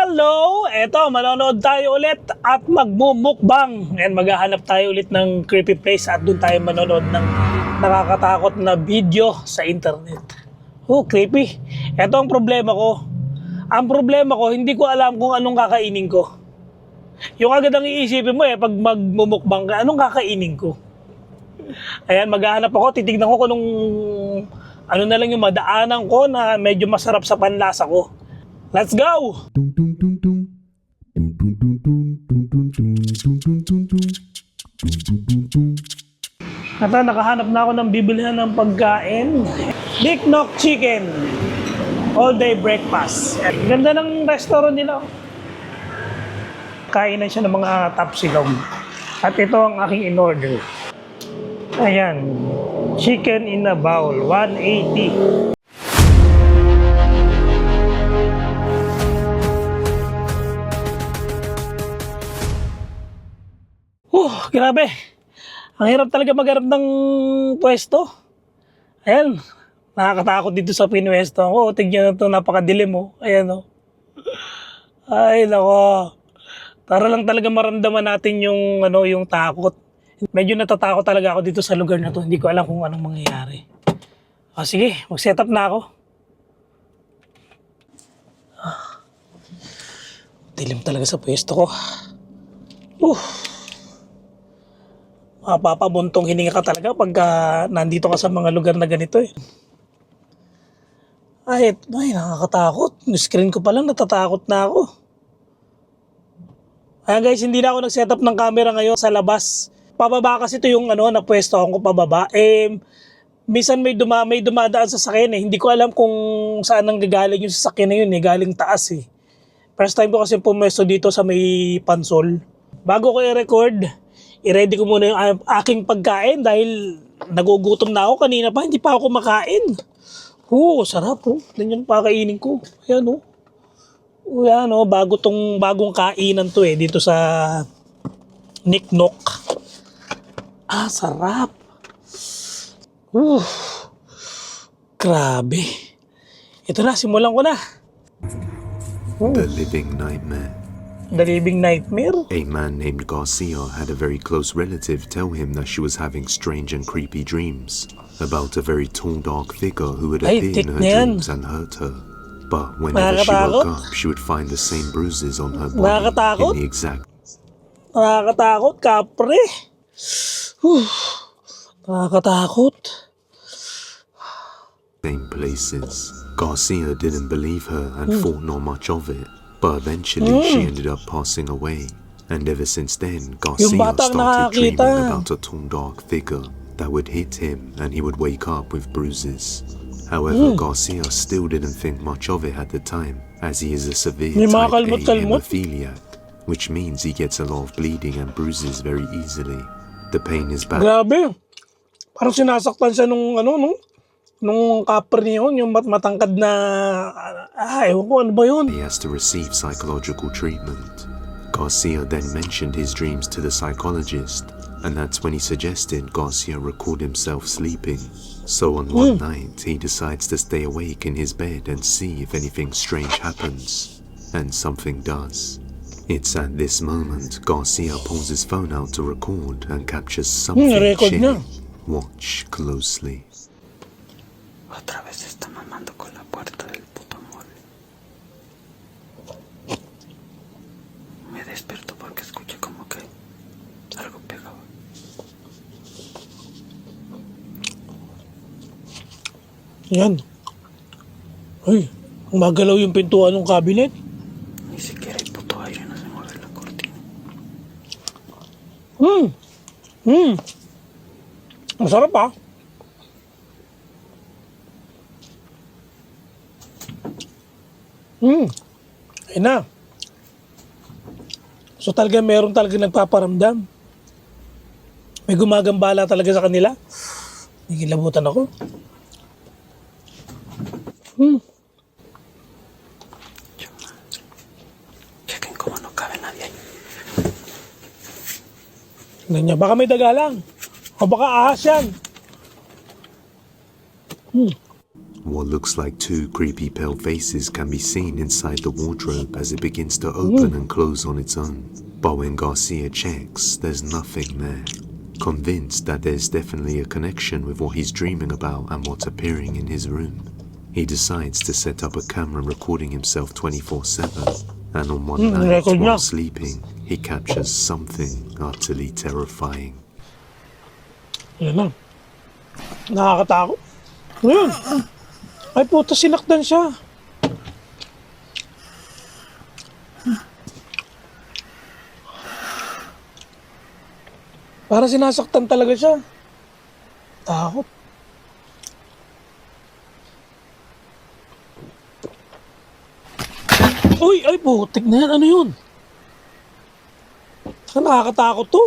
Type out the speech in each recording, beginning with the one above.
Hello! Eto, manonood tayo ulit at magmumukbang. And maghahanap tayo ulit ng creepy place at doon tayo manonood ng nakakatakot na video sa internet. Oh, creepy. Eto ang problema ko. Ang problema ko, hindi ko alam kung anong kakainin ko. Yung agad ang iisipin mo pag magmumukbang ka, anong kakainin ko? Ayan, maghahanap ako, titignan ko kung anong, ano na lang yung madaanan ko na medyo masarap sa panlasa ko. Let's go! Ata, nakahanap na ako ng bibilihan ng pagkain. Dick Knock Chicken. All day breakfast. Ganda ng restaurant nila. Kainan siya ng mga tapsilog. At ito ang aking in-order. Ayan. Chicken in a bowl. 180. Grabe. Ang hirap talaga magharap ng pwesto. Ayan. Nakakatakot dito sa pinwesto ko. Tignan na ito, napakadilim oh. Ayan oh. Ay, nako. Para lang talaga maramdaman natin yung, yung takot. Medyo natatakot talaga ako dito sa lugar na to. Hindi ko alam kung anong mangyayari. O sige, mag-set up na ako. Dilim talaga sa pwesto ko. Mapapabuntong hininga ka talaga pagka nandito ka sa mga lugar na ganito eh. Ay, nakakatakot. Yung screen ko pa lang, natatakot na ako. Ayan guys, hindi na ako nag-set up ng camera ngayon sa labas. Pababa kasi ito yung napwesto ko pababa. Minsan may dumadaan sa sakyan eh. Hindi ko alam kung saan nang gagaling yung sasakyan na yun eh. Galing taas eh. First time ko kasi pumesto dito sa may pansol. Bago ko i-record, i-ready ko muna yung aking pagkain dahil nagugutom na ako. Kanina pa, hindi pa ako kumakain. Sarap oh. Ganyan pa kainin ko. Ayan oh. Ayan oh, bagong kainan to eh dito sa Dick Knock. Sarap. Grabe. Ito na, simulan ko na. The Living Nightmare. The Living Nightmare? A man named Garcia had a very close relative tell him that she was having strange and creepy dreams about a very tall, dark figure who would appear in her dreams and hurt her. But whenever she woke up, she would find the same bruises on her body in the exact Nakakatakot, kapre. Nakakatakot. Same places. Garcia didn't believe her and thought not much of it. But eventually, she ended up passing away. And ever since then, Garcia started dreaming about a tall, dark figure that would hit him and he would wake up with bruises. However, Garcia still didn't think much of it at the time, as he is a severe type A hemophiliac, which means he gets a lot of bleeding and bruises very easily. The pain is bad. Grabe. Parang sinasaktan siya nung kapre niya yung matangkad na, ewan ko, ano ba yun? He has to receive psychological treatment. Garcia then mentioned his dreams to the psychologist, and that's when he suggested Garcia record himself sleeping. So on one night, he decides to stay awake in his bed and see if anything strange happens. And something does. It's at this moment, Garcia pulls his phone out to record and captures something chilling. Watch closely. Otra vez está mamando con la puerta del puto mueble. Me despierto porque escuché como que algo pegaba. Yan. Ay, magalaw yung pintuan ng cabinet. Ni siquiera hay puto aire, no se mueve la cortina. Masarap ah. Ayun na. So talaga meron talaga nagpaparamdam. May gumagambala talaga sa kanila. Nagilabutan ako. Chequen cómo no cabe nadie ahí. Ganyan, baka may daga lang. O baka ahas yan. What looks like two creepy pale faces can be seen inside the wardrobe as it begins to open and close on its own. But when Garcia checks, there's nothing there. Convinced that there's definitely a connection with what he's dreaming about and what's appearing in his room, he decides to set up a camera recording himself 24/7. And on one night, record while na. sleeping, he captures something utterly terrifying. Yan na. Nakakatakot. Ayun. Ay puta, sinaktan siya. Para sinasaktan talaga siya. Takot. Uy, ay putik na yan. Ano yun? Nakakatakot to.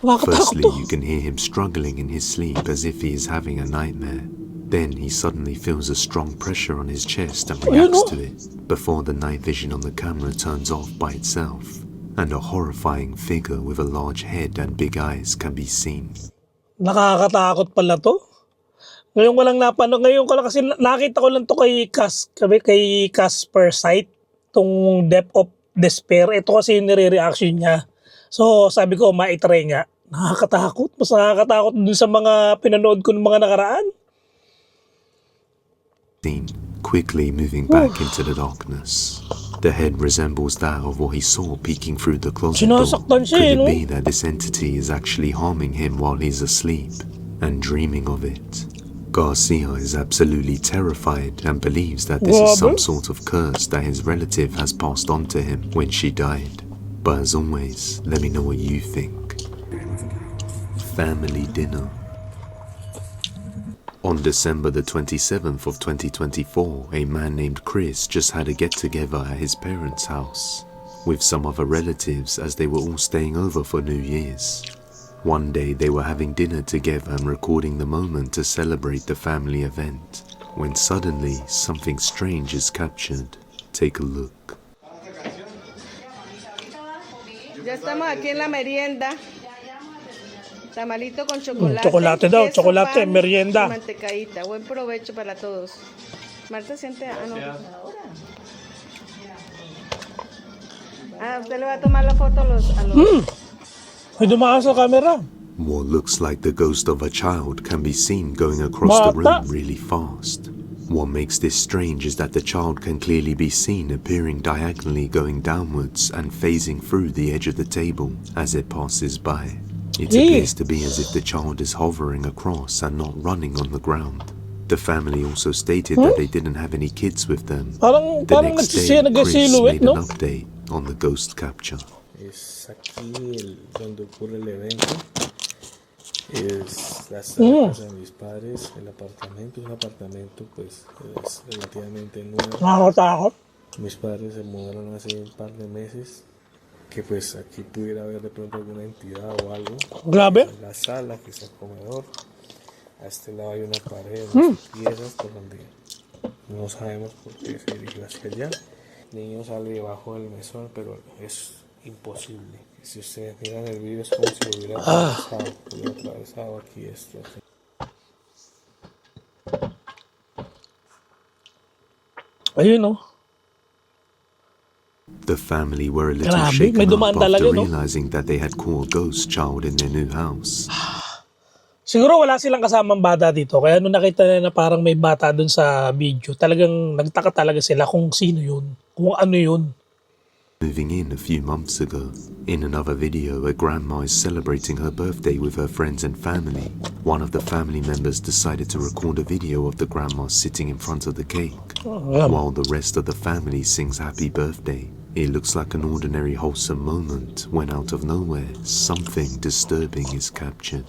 Nakakatakot Firstly, to. you can hear him struggling in his sleep as if he is having a nightmare. Then he suddenly feels a strong pressure on his chest and reacts to it, before the night vision on the camera turns off by itself, and a horrifying figure with a large head and big eyes can be seen. Nakakatakot pala to. Ngayon ko lang napanood. Ngayon ko lang kasi nakita ko lang to kay Casper site. Tong Depth of Despair. Ito kasi yung nire-reaction niya. So sabi ko, maitry nga. Nakakatakot. Mas nakakatakot dun sa mga pinanood ko ng mga nakaraan. Quickly moving back into the darkness. The head resembles that of what he saw peeking through the closet door. Sinasaktan siya, Could it no? be that this entity is actually harming him while he's asleep and dreaming of it? Garcia is absolutely terrified and believes that this is some sort of curse that his relative has passed on to him when she died. But as always, let me know what you think. Family dinner. On December the 27th of 2024, a man named Chris just had a get-together at his parents' house with some other relatives as they were all staying over for New Year's. One day they were having dinner together and recording the moment to celebrate the family event, when suddenly something strange is captured. Take a look. Ya estamos aquí en la merienda. Tamalito con chocolate. Chocolate daw, queso, chocolate, pan merienda. y mantecadita. Buen provecho para todos. Marta, siente. No. Usted le va a tomar la foto a los. May dumaan sa camera. What looks like the ghost of a child can be seen going across the Bata. room really fast. What makes this strange is that the child can clearly be seen appearing diagonally going downwards and phasing through the edge of the table as it passes by. It appears to be as if the child is hovering across and not running on the ground. The family also stated that they didn't have any kids with them. Parang The next day, Chris nag-silhouette, made no? an update on the ghost capture. Es aquí donde ocurre el evento. Es la casa de mis padres. El apartamento es un apartamento pues es relativamente nuevo. Nakakatakot. Mis padres se mudaron hace un par de meses. Que pues aquí pudiera haber de pronto alguna entidad o algo. Grabe. En la sala, que es el comedor. A este lado hay una pared, unas piezas por donde no sabemos por qué se dirigió hacia allá. El niño sale debajo del mesón, pero es imposible. Si ustedes miran el vídeo es como si lo hubiera atravesado aquí esto. Ayun, no? The family were a little Grabe, shaken may up dumaan after talaga, no? realizing that they had caught a ghost child in their new house. Siguro wala silang kasamang bata dito. Kaya nung nakita nila na parang may bata dun sa video, talagang nagtaka talaga sila kung sino yun. Kung ano yun. Moving in a few months ago, in another video, a grandma is celebrating her birthday with her friends and family. One of the family members decided to record a video of the grandma sitting in front of the cake, while the rest of the family sings happy birthday. It looks like an ordinary wholesome moment when out of nowhere, something disturbing is captured.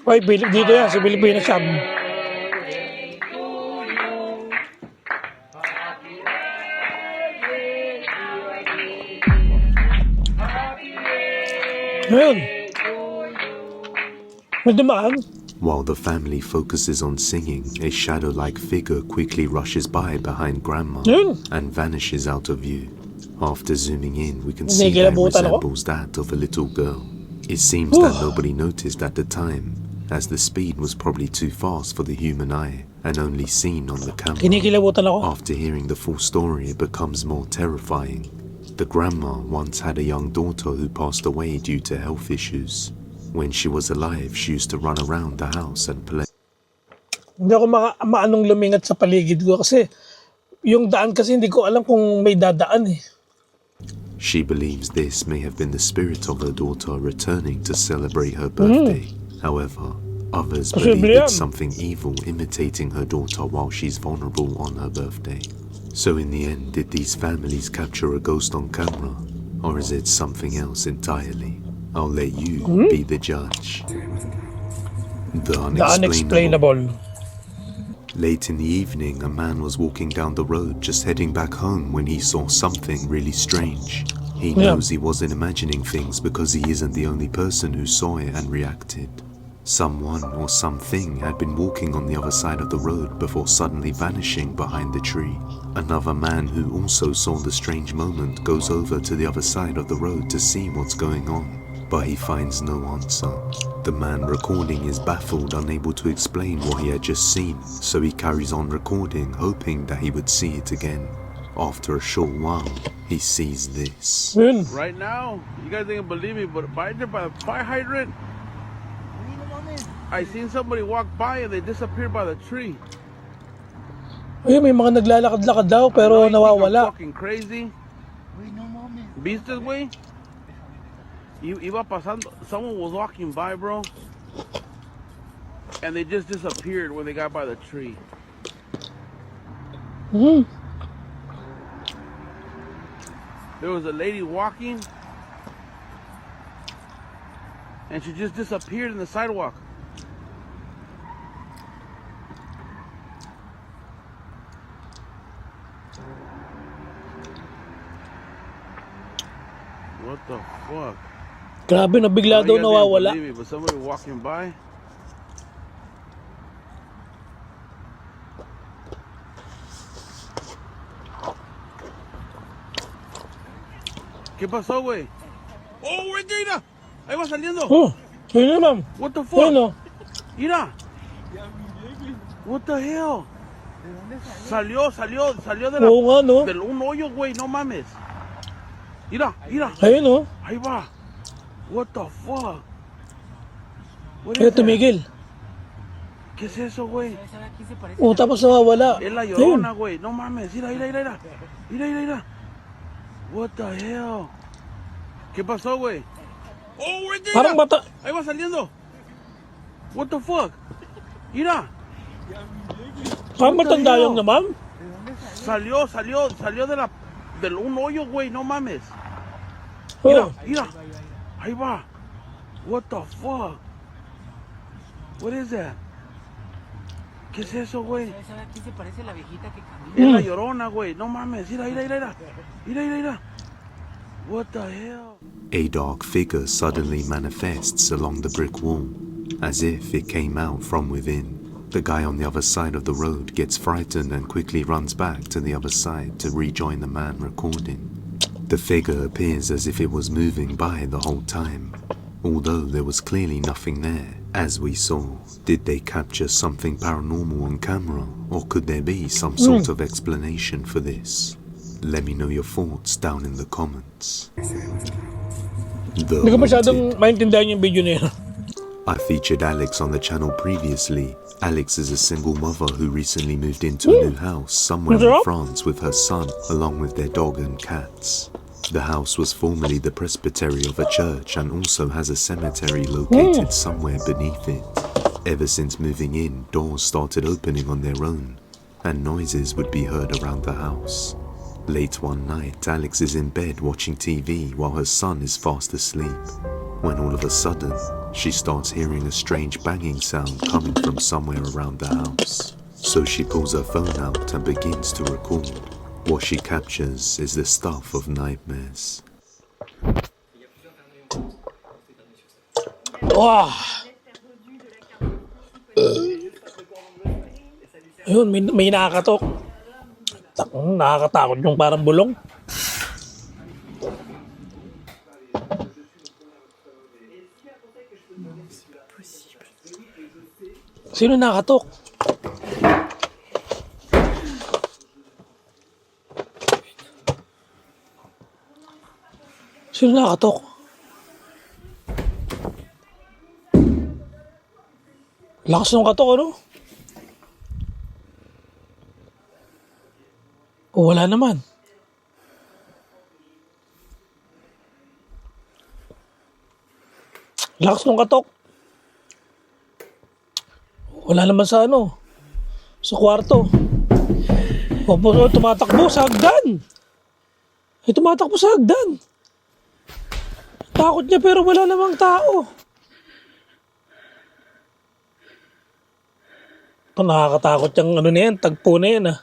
Ay, dito yan, sa Pilipinas siya. Ayun. May dumaan. While the family focuses on singing, a shadow-like figure quickly rushes by behind Grandma Yun. and vanishes out of view. After zooming in, we can see that it Nagilabutan ako. resembles that of a little girl. It seems that nobody noticed at the time, as the speed was probably too fast for the human eye and only seen on the camera. Kinikilabutan ako. After hearing the full story, it becomes more terrifying. The grandma once had a young daughter who passed away due to health issues. When she was alive, she used to run around the house and play. Hindi ako maanong lumingat sa paligid ko kasi yung daan kasi hindi ko alam kung may dadaan eh. She believes this may have been the spirit of her daughter returning to celebrate her birthday. However, others believe it's something evil imitating her daughter while she's vulnerable on her birthday. So in the end, did these families capture a ghost on camera? Or is it something else entirely? I'll let you be the judge. The unexplainable. Late in the evening, a man was walking down the road just heading back home when he saw something really strange. He knows he wasn't imagining things because he isn't the only person who saw it and reacted. Someone or something had been walking on the other side of the road before suddenly vanishing behind the tree. Another man who also saw the strange moment goes over to the other side of the road to see what's going on, but he finds no answer. The man recording is baffled, unable to explain what he had just seen, so he carries on recording, hoping that he would see it again. After a short while, he sees this. Right now, you guys ain't gonna believe me, but right there by the fire hydrant, I seen somebody walk by and they disappeared by the tree. Ay, may mga naglalakad-lakad daw pero I know you think nawawala. I'm fucking crazy. ¿Viste, güey? Iba pasando, someone was walking by, bro, and they just disappeared when they got by the tree. There was a lady walking, and she just disappeared in the sidewalk. What the fuck? Grabe, nabigla daw You guys didn't nawawala. believe me, but somebody walking by. ¿Qué pasó, güey? Oh, right there, mira. Ahí va saliendo. Oh, yun ma'am. What the fuck? Ayun oh. Mira. What the hell? Salió de la, Oo nga no. de un hoyo, güey, no mames. Mira. Ayun oh. Ahí va. What the fuck? What Kaya is that? tumigil. ¿Qué es eso, güey? Oh, tapos nawawala. Es la Ayun. Llorona, güey. No mames. Mira. What the hell? ¿Qué pasó, güey? Oh, right there. Parang mira. bata. Ahí va saliendo. What the fuck? Mira. Parang matanda yung na ma'am. Salió de la, del un hoyo, güey. No mames. Oh. Mira. Ahí va. What the fuck? What is that? ¿Qué es eso, güey? Aquí se parece la viejita que camina. Es la Llorona, güey. No mames. Mira. What the hell? A dark figure suddenly manifests along the brick wall, as if it came out from within. The guy on the other side of the road gets frightened and quickly runs back to the other side to rejoin the man recording. The figure appears as if it was moving by the whole time, although there was clearly nothing there. As we saw, did they capture something paranormal on camera, or could there be some sort of explanation for this? Let me know your thoughts down in the comments. The Hindi ko masyadong Haunted. maintindihan yung video na yun. I featured Alex on the channel previously. Alex is a single mother who recently moved into a new house somewhere in France with her son, along with their dog and cats. The house was formerly the presbytery of a church and also has a cemetery located somewhere beneath it. Ever since moving in, doors started opening on their own, and noises would be heard around the house. Late one night, Alex is in bed watching TV while her son is fast asleep, when all of a sudden, she starts hearing a strange banging sound coming from somewhere around the house. So she pulls her phone out and begins to record. What she captures is the stuff of nightmares. Wow. Ayun, may nakakatok. Nakakatakot yung parang bulong. Sino nakatok? Sino nakatok? Lakas ng katok, ano? O, wala naman. Lakas ng katok. Wala naman sa ano. Sa kwarto. O, tumatakbo sa hagdan. Ay, tumatakbo sa hagdan. Takot niya pero wala namang tao. Ito, nakakatakot yung ano na yan, tagpo na yan ah.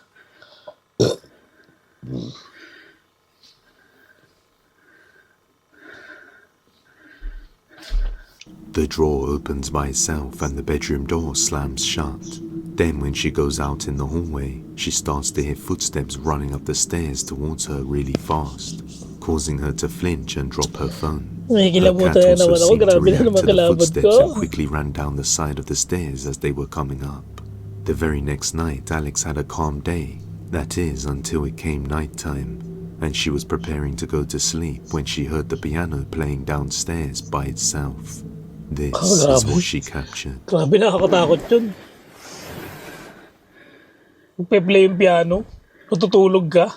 The drawer opens by itself and the bedroom door slams shut. Then when she goes out in the hallway, she starts to hear footsteps running up the stairs towards her really fast, causing her to flinch and drop her phone. Her cat also seemed to react to the footsteps and quickly ran down the side of the stairs as they were coming up. The very next night, Alex had a calm day. That is, until it came nighttime, and she was preparing to go to sleep when she heard the piano playing downstairs by itself. This is what she captured. Grabe, nakakatakot yun. Magpe-play yung piano, natutulog ka.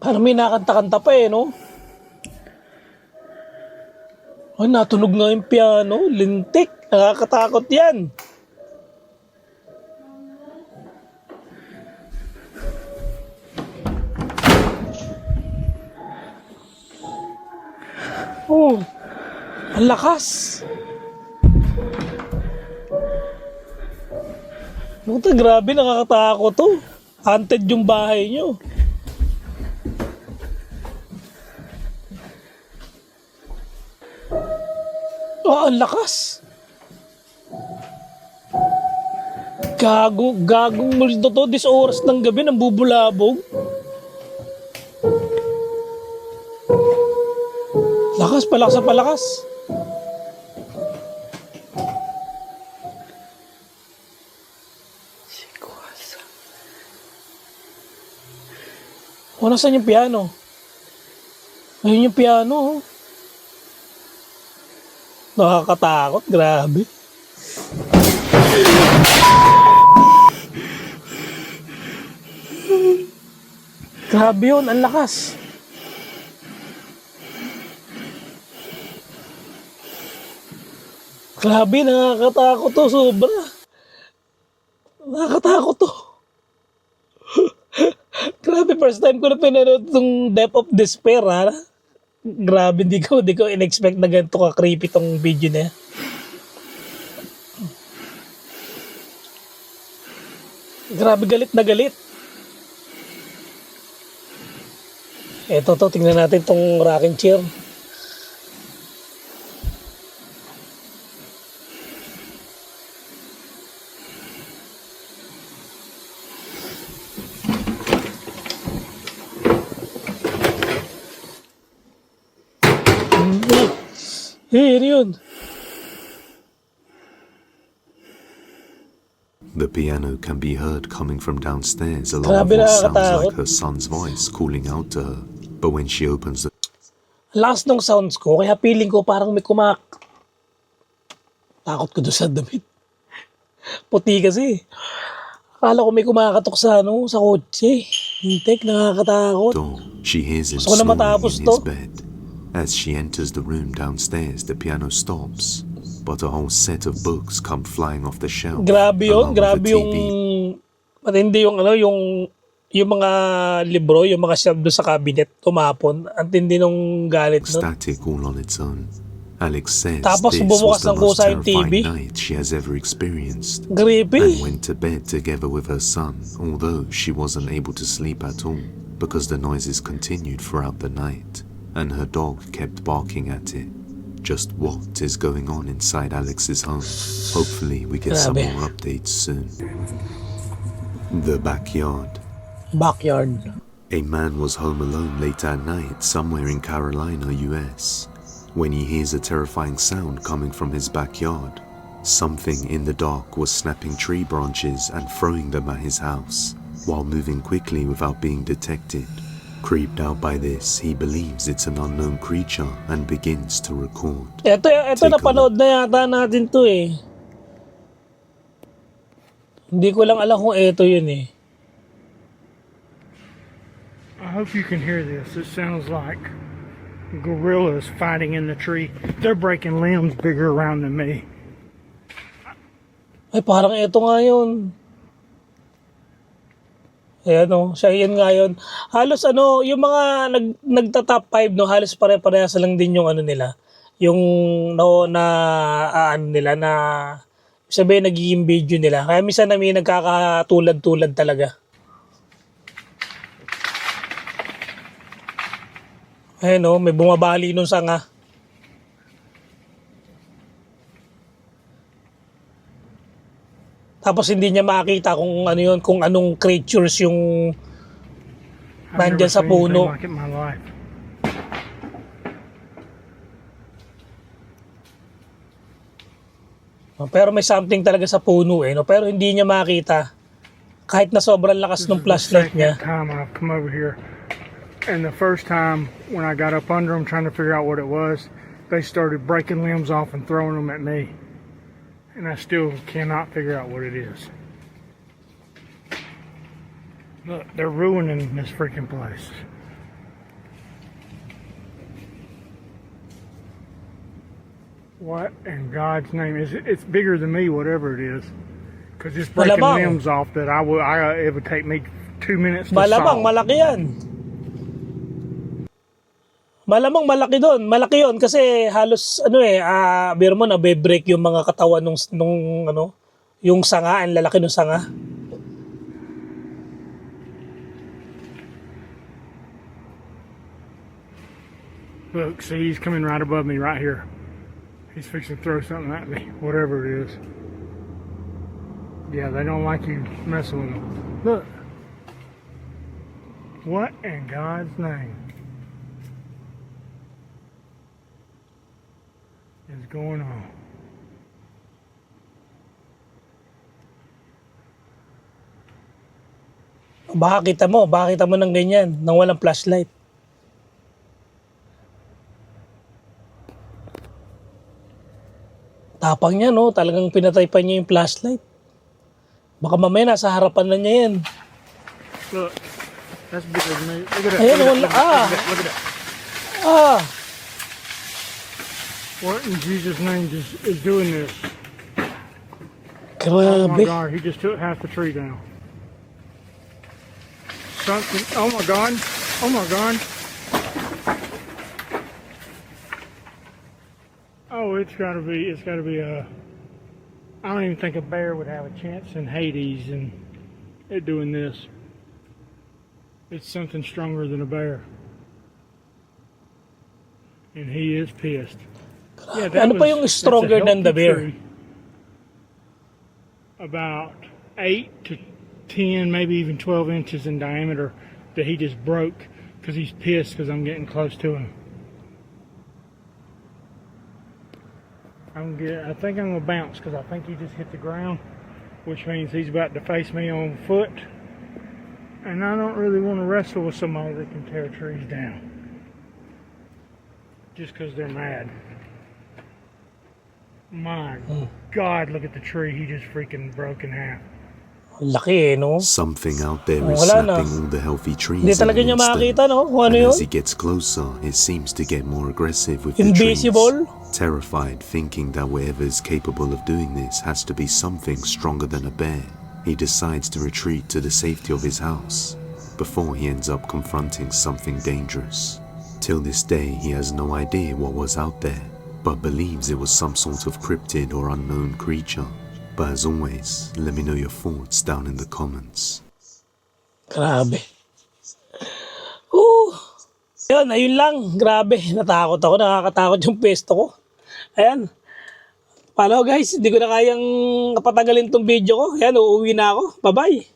Parang may nakanta-kanta pa eh, no? Ay, natunog nga yung piano. Lintik. Nakakatakot yan. Oh, ang lakas. Puta, grabe, nakakatakot to. Haunted yung bahay nyo. Oh, ang lakas. Gagong multo to. This oras ng gabi nang bubulabog. Lakas, palakas na palakas. O, nasan yung piano? Ayun yung piano, oh. Nakakatakot, grabe. Grabe yun, ang lakas. Grabe, nakakatakot to, sobra. Nakakatakot to. Grabe, first time ko na pinanood itong Depth of Despair, ha? Grabe, di ko in-expect na ganito ka-creepy tong video na yan. Grabe, galit na galit. Eto to, tingnan natin tong rocking chair. Ano yun? The piano can be heard coming from downstairs along with what sounds like her son's voice calling out to her. But when she opens the Last ng sounds ko, kaya feeling ko parang may Takot ko doon sa damit. Puti kasi. Akala ko may kumakatok sa sa kotse. Hintek, nakakatakot. door, she hears him Gusto ko na snoring matapos in his to. bed. As she enters the room downstairs, the piano stops, but a whole set of books come flying off the shelf. Grabe along yun, with grabe the yung... TV. Matindi yung yung mga libro, yung mga shelf doon sa cabinet, tumapon. Ang tindi nung galit nun. Static all on its own. Alex says Tapos this bumukas was the ng most kusa yung terrifying TV. night she has ever experienced, and Creepy. went to bed together with her son, although she wasn't able to sleep at all because the noises continued throughout the night, and her dog kept barking at it. just what is going on inside Alex's home. Hopefully we get some Grabe. more updates soon. The backyard. Backyard. A man was home alone late at night somewhere in Carolina, US, when he hears a terrifying sound coming from his backyard. Something in the dark was snapping tree branches and throwing them at his house, while moving quickly without being detected. Creeped out by this, he believes it's an unknown creature and begins to record. Ito Take a napanood na yata natin to eh. Hindi ko lang alam kung ito yun eh. I hope you can hear this. It sounds like gorillas fighting in the tree. They're breaking limbs bigger around than me. Ay, parang ito nga yun. Ayan o, siya yun nga yun. Halos yung mga nagta-top 5, no, halos pare-parehas lang din yung nila. Yung nila na sabihin nagiging video nila. Kaya minsan na may nagkakatulad-tulad talaga. Ayan o, may bumabali nung sanga. Tapos hindi niya makita kung ano yun, kung anong creatures yung I've nandyan never sa seen anything puno. like it in my life. Pero may something talaga sa puno eh, no? Pero hindi niya makita. Kahit na sobrang lakas ng flashlight niya. Second time I've come over here, and the first time when I got up under them trying to figure out what it was, they started breaking limbs off and throwing them at me, and I still cannot figure out what it is. Look, they're ruining this freaking place. What in God's name is it? It's bigger than me, whatever it is, because it's breaking Malamang. limbs off that it would take me 2 minutes to Malamang solve. malaki yan. Malamang malaki doon. Malaki yon kasi halos biro mo na be-break yung mga katawan nung yung sanga, ang lalaki ng sanga. Look, see, he's coming right above me right here. He's fixing to throw something at me, whatever it is. Yeah, they don't like you messing with them. Look. What in God's name is going on? Baka kita mo ng ganyan, nang walang flashlight. Tapang niya, no? Talagang pinatay pa niya yung flashlight. Baka mamaya nasa harapan na niya yan. Look, that's bigger than me. Look at that. Ayan, Look at wala. that. Look at that. What in Jesus' name is doing this? Oh my Grabe. God, he just took half the tree down. Something, oh my God, oh my God. Oh, it's gotta be I don't even think a bear would have a chance in Hades and it doing this. It's something stronger than a bear. And he is pissed. Yeah, Ano pa yung that's a stronger than the healthy bear? tree. About 8 to 10, maybe even 12 inches in diameter that he just broke because he's pissed because I'm getting close to him. I think I'm gonna bounce because I think he just hit the ground, which means he's about to face me on foot. And I don't really want to wrestle with somebody that can tear trees down just because they're mad. My God, look at the tree he just freaking broke in half. Ang laki eh, no? Something out there is Wala na. snapping all the healthy trees Hindi in talaga an niya instant. makita, no? Kung ano And yun? as he gets closer, it seems to get more aggressive with the Invisible? trees. Terrified, thinking that whatever is capable of doing this has to be something stronger than a bear, he decides to retreat to the safety of his house before he ends up confronting something dangerous. Till this day, he has no idea what was out there, but believes it was some sort of cryptid or unknown creature. But as always, let me know your thoughts down in the comments. Grabe. Ayun lang. Grabe. Natakot ako. Nakakatakot yung pesto ko. Ayan. Paano guys, hindi ko na kayang patagalin tong video ko. Ayan, uuwi na ako. Bye-bye.